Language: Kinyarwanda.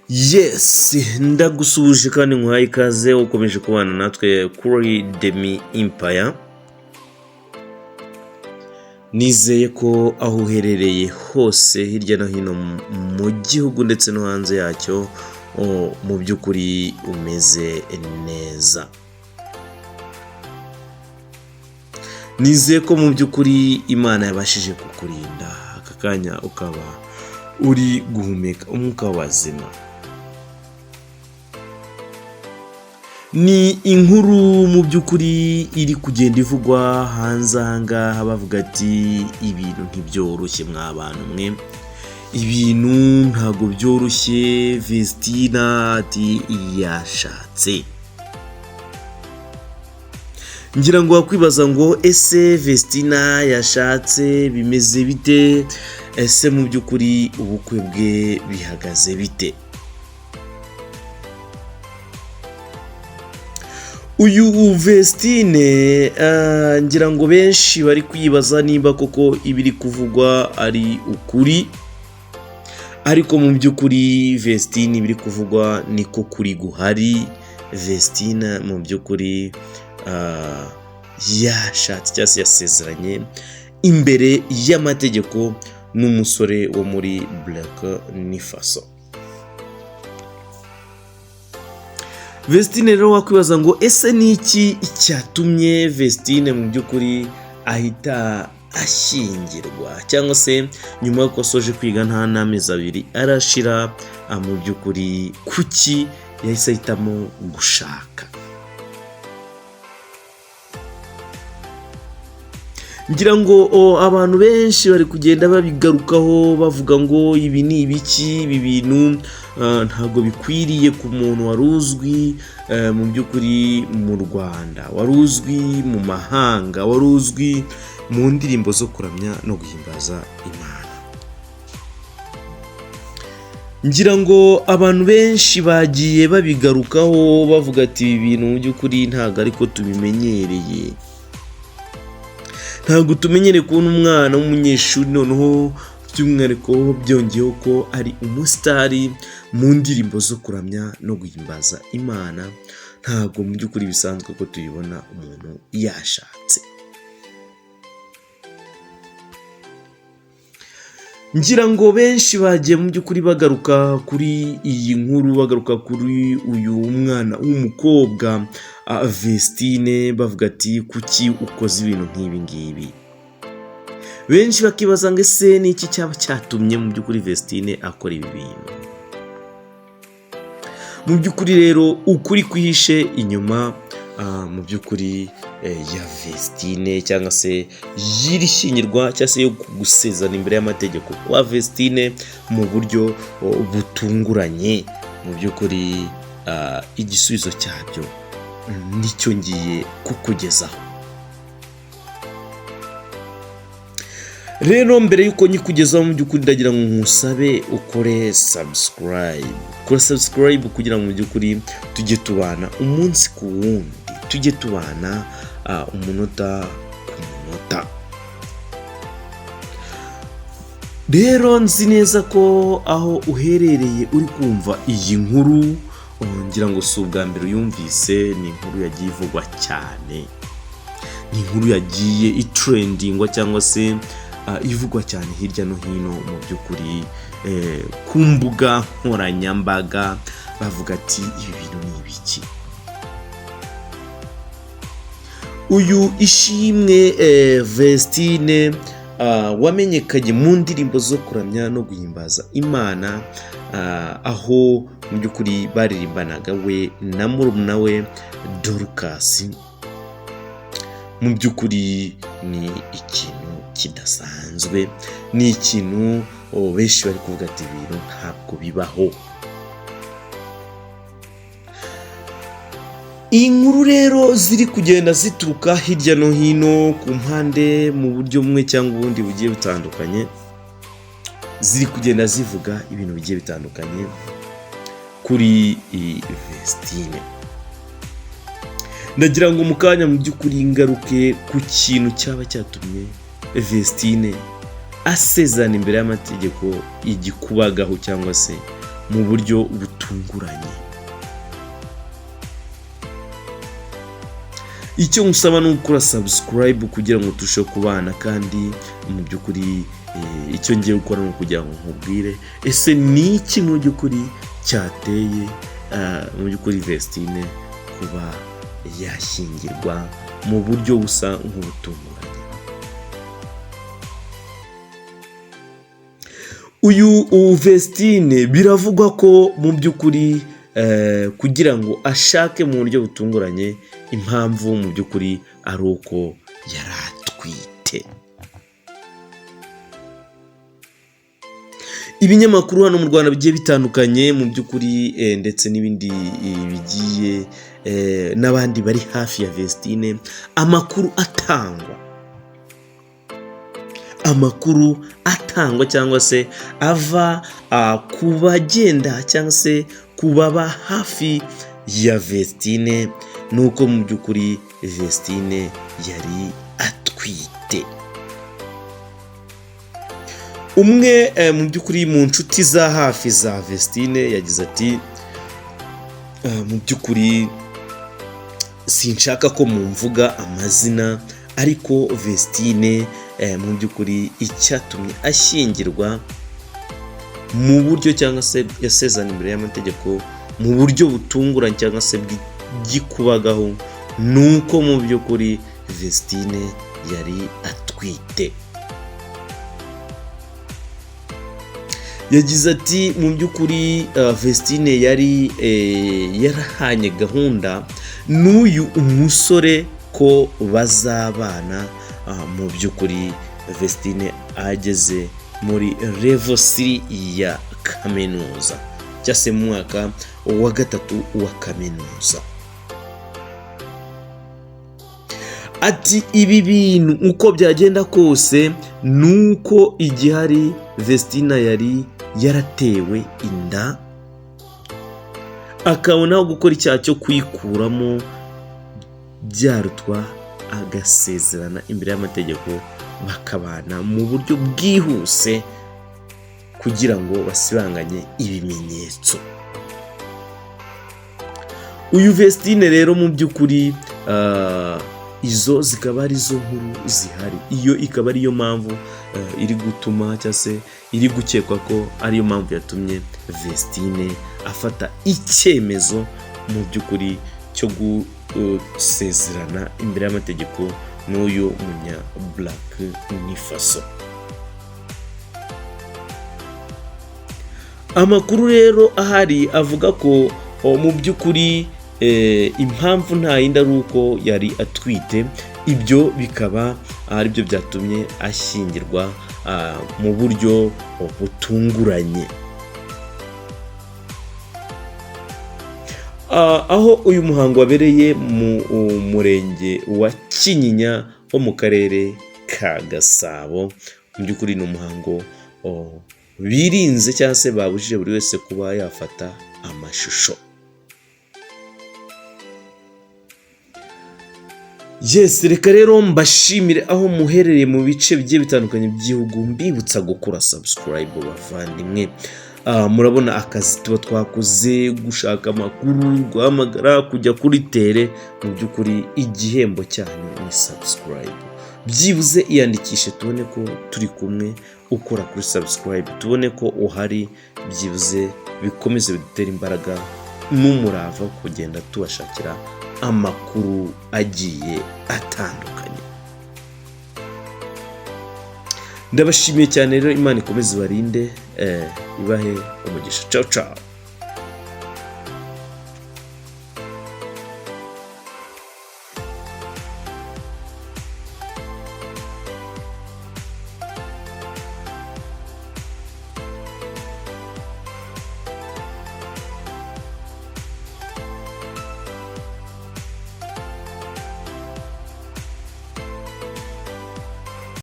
Yes, ndagusubije kandi nkwaye ikaze ukomeje kubana natwe kuri Demi Empire. Nizeye ko aho uherereye hose hirya no hino mu gihugu ndetse no hanze yacyo mu by'ukuri umeze neza. Nizeye ko mu by'ukuri Imana yabashije kukurinda aka kanya ukaba uri guhumeka umwuka w'abazima. Ni inkuru mu by'ukuri iri kugenda ivugwa hanze ahangaha bavuga ati ibintu ntibyoroshye mw'abantu mwe, ibintu ntago byoroshye. Vestina ati yashatse. Ngira ngo wakwibaza ngo ese Vestina yashatse bimeze bite, ese mu by'ukuri ubukwe bwe bihagaze bite? Uyu Vestine ngira ngo benshi bari kwibaza nimba koko ibiri kuvugwa ari ukuri, ariko mu by'ukuri Vestine ibiri kuvugwa niko kuri guhari. Vestine mu by'ukuri yashatse cyangwa se yasezeranye imbere y'amategeko n'umusore wo muri Burkina Faso. Vestine rero wakwibaza ngo ese niki cyatumye Vestine mu by'ukuri ahita ashyingirwa, cyangwa se nyuma y'uko asoje kwiga nta n'amezi abiri arashira, mu by'ukuri kuki yahise ahitamo gushaka? Ngira ngo abantu benshi bari kugenda babigarukaho bavuga ngo ibi ni ibiki, ibi bintu ntabwo bikwiriye ku muntu wari uzwi mu by'ukuri mu Rwanda, wari uzwi mu mahanga, wari uzwi mu ndirimbo zo kuramya no guhimbaza Imana. Ngira ngo abantu benshi bagiye babigarukaho bavuga ati ibi bintu mu by'ukuri ntabwo ariko tubimenyereye. Ntabwo tumenyereye kubona umwana w'umunyeshuri noneho by'umwihariko byongeyeho ko ari umusitari mu ndirimbo zo kuramya no guhimbaza Imana. Ntabwo mu by'ukuri bisanzwe ko tuyibona umuntu yashatse. Ngira ngo benshi bagiye mu by'ukuri bagaruka kuri iyi nkuru, bagaruka kuri uyu mwana w'umukobwa Vestine, bavuga ati kuki ukoze ibintu nk'ibi ngibi. Benshi bakibaza ngo ese ni iki cyaba cyatumye mu by'ukuri Vestine akora ibi bintu. Mu by'ukuri rero ukuri kwihishe inyuma mu by'ukuri ya Vestine, cyangwa se yirishyingirwa cyangwa se yo gusezerana imbere y'amategeko kwa Vestine mu buryo butunguranye, mu by'ukuri igisubizo cyabyo nicyo ngiye kukugezaho. Rero mbere yuko nyikugezaho mu by'ukuri ndagira ngo nkusabe ukore subscribe. Kora subscribe kugira ngo mu by'ukuri tujye tubana umunsi ku wundi, tujye tubana umunota ku munota. Rero nzi neza ko aho uherereye uri kumva iyi nkuru, ngira ngo si ubwa mbere uyumvise. Ni inkuru yagiye ivugwa cyane, ni inkuru yagiye itrendingwa cyangwa se ivugwa cyane hirya no hino mu by'ukuri ku mbuga nkoranyambaga, bavuga ati ibi bintu ni ibiki. Uyu Ishimwe Vestine wamenyekanye mu ndirimbo zo kuramya no guhimbaza Imana, aho mu by'ukuri baririmbanaga we na murumuna we Dorcas. Mu by'ukuri ni ikintu kidasanzwe, ni ikintu benshi bari kuvuga ati ibintu ntabwo bibaho. Inkuru rero ziri kugenda zituruka hirya no hino ku mpande mu buryo bumwe cyangwa ubundi bugiye butandukanye, ziri kugenda zivuga ibintu bigiye bitandukanye kuri Vestine. Ndagira ngo mu kanya mu by'ukuri ngaruke ku kintu cyaba cyatumye Vestine asezerana imbere y'amategeko igikubagaho cyangwa se mu buryo butunguranye. Icyo musaba ni gukora subscribe kugira ngo turusheho kubana, kandi mu by'ukuri icyo ngiye gukora ni ukugira ngo nkubwire ese ni iki mu by'ukuri cyateye mu by'ukuri Vestine kuba yashyingirwa mu buryo busa nk'ubutunguranye. Uyu Vestine biravugwa ko mu by'ukuri kugira ngo ashake mu buryo butunguranye, impamvu mu by'ukuri ari uko yari atwite. Ibinyamakuru hano mu Rwanda bigiye bitandukanye mu by'ukuri ndetse n'ibindi bigiye n'abandi bari hafi ya Vestine, amakuru atangwa cyangwa se ava ku bagenda cyangwa se ku baba hafi ya Vestine nuko mu by'ukuri Vestine yari atwite. Umwe mu by'ukuri mu nshuti za hafi za Vestine yagize ati mu by'ukuri sinshaka ko mumvuga amazina, ariko Vestine mu by'ukuri icyatumye ashyingirwa mu buryo cyangwa se yasezerana imbere y'amategeko mu buryo butunguranye cyangwa se bw'ikubagaho, nuko mu by'ukuri Vestine yari atwite. Yagize ati mu by'ukuri Vestine yari yarahanye gahunda n'uyu umusore ko bazabana. Mu by'ukuri Vestine ageze muri level 3 ya kaminuza cyangwa se mu mwaka wa 3 wa kaminuza. Ati ibi bintu uko byagenda kose nuko igihari Vestine yari yaratewe inda, akabona gukora icyaha cyo kuyikuramo byarutwa agasezerana imbere y'amategeko bakabana mu buryo bwihuse kugira ngo basibanganye ibimenyetso. Uyu Vestine rero mu by'ukuri izo zikaba ari zo nkuru zihari, iyo ikaba ariyo mpamvu iri gutuma cyangwa se iri gukekwa ko ariyo mpamvu yatumye Vestine afata icyemezo mu by'ukuri cyo gusezerana imbere y'amategeko n'uyu munya Burkina Faso. Amakuru rero ahari avuga ko mu by'ukuri impamvu nta yindi ari uko yari atwite, ibyo bikaba ari byo byatumye ashyingirwa mu buryo butunguranye. Aho uyu muhango wabereye mu murenge wa Kinyinya wo mu karere ka Gasabo, mu by'ukuri ni umuhango birinze cyangwa se babujije buri wese kuba yafata amashusho. Yes, reka rero mbashimire aho muherereye mu bice bigiye bitandukanye by'igihugu, mbibutsa gukora subscribe bavandimwe. Murabona akazi tuba twakoze, gushaka amakuru, guhamagara, kujya kuri tere, mu by'ukuri igihembo cyanyu ni subscribe. Byibuze iyandikishe tubone ko turi kumwe, ukora kuri subscribe tubone ko uhari, byibuze bikomeze bidutera imbaraga n'umurava kugenda tubashakira amakuru agiye atandukanye. Ndabashimiye cyane rero, Imana ikomeze ibarinde, ibahe umugisha. Ciao ciao.